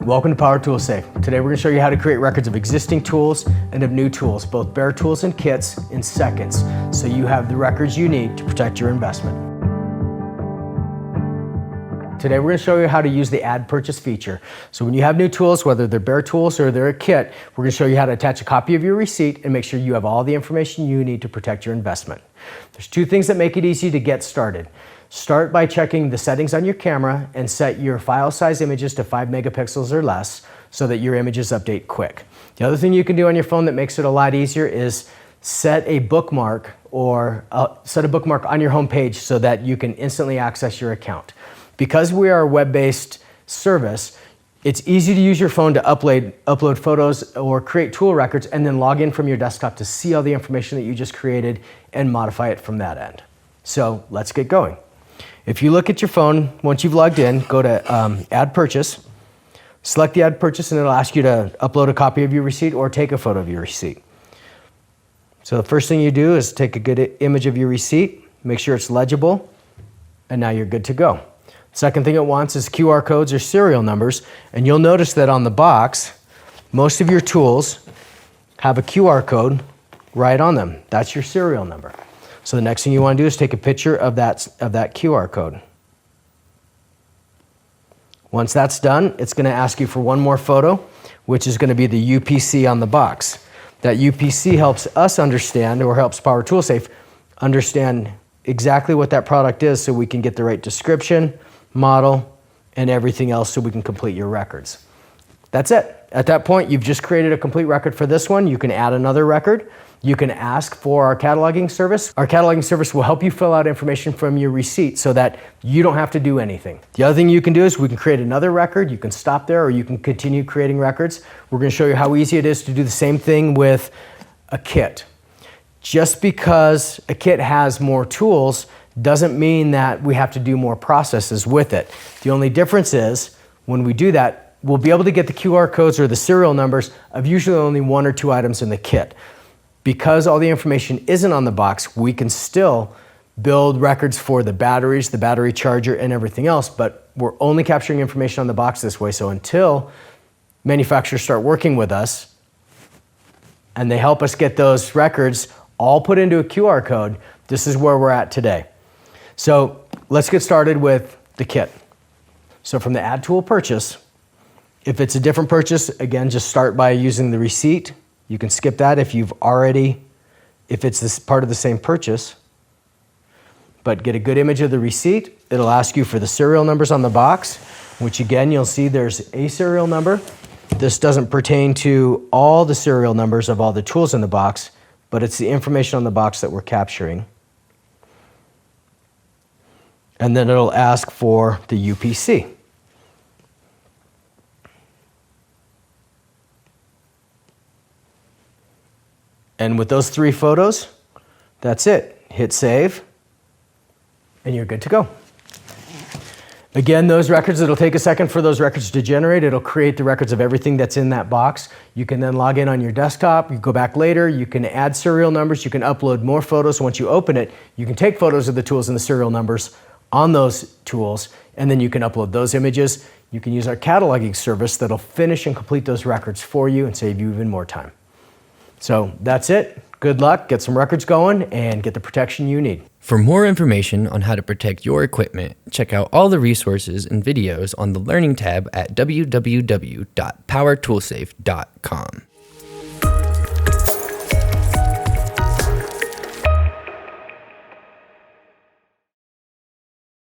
Welcome to PowerTool Safe. Today we're going to show you how to create records of existing tools and of new tools, both bare tools and kits, in seconds, so you have the records you need to protect your investment. Today we're going to show you how to use the Add Purchase feature. So when you have new tools, whether they're bare tools or they're a kit, we're going to show you how to attach a copy of your receipt and make sure you have all the information you need to protect your investment. There's two things that make it easy to get started. Start by checking the settings on your camera and set your file size images to 5 megapixels or less so that your images update quick. The other thing you can do on your phone that makes it a lot easier is set a bookmark on your home page so that you can instantly access your account. Because we are a web-based service, it's easy to use your phone to upload photos or create tool records and then log in from your desktop to see all the information that you just created and modify it from that end. So let's get going. If you look at your phone, once you've logged in, go to Add Purchase, select the Add Purchase, and it'll ask you to upload a copy of your receipt or take a photo of your receipt. So the first thing you do is take a good image of your receipt, make sure it's legible, and now you're good to go. Second thing it wants is QR codes or serial numbers, and you'll notice that on the box, most of your tools have a QR code right on them. That's your serial number. So the next thing you want to do is take a picture of that QR code. Once that's done, it's going to ask you for one more photo, which is going to be the UPC on the box. That UPC helps us understand, or helps PowerTool Safe understand exactly what that product is so we can get the right description, model, and everything else so we can complete your records. That's it. At that point, you've just created a complete record for this one. You can add another record. You can ask for our cataloging service. Our cataloging service will help you fill out information from your receipt so that you don't have to do anything. The other thing you can do is we can create another record. You can stop there or you can continue creating records. We're going to show you how easy it is to do the same thing with a kit. Just because a kit has more tools doesn't mean that we have to do more processes with it. The only difference is when we do that, we'll be able to get the QR codes or the serial numbers of usually only one or two items in the kit. Because all the information isn't on the box, we can still build records for the batteries, the battery charger, and everything else, but we're only capturing information on the box this way. So until manufacturers start working with us and they help us get those records all put into a QR code, this is where we're at today. So let's get started with the kit. So from the Add Tool Purchase, if it's a different purchase, again, just start by using the receipt. You can skip that if it's this part of the same purchase. But get a good image of the receipt. It'll ask you for the serial numbers on the box, which again, you'll see there's a serial number. This doesn't pertain to all the serial numbers of all the tools in the box, but it's the information on the box that we're capturing. And then it'll ask for the UPC. And with those three photos, that's it. Hit save, and you're good to go. Again, those records, it'll take a second for those records to generate. It'll create the records of everything that's in that box. You can then log in on your desktop. You go back later. You can add serial numbers. You can upload more photos. Once you open it, you can take photos of the tools and the serial numbers on those tools, and then you can upload those images. You can use our cataloging service that'll finish and complete those records for you and save you even more time. So that's it. Good luck, get some records going, and get the protection you need. For more information on how to protect your equipment, check out all the resources and videos on the Learning tab at www.powertoolsafe.com.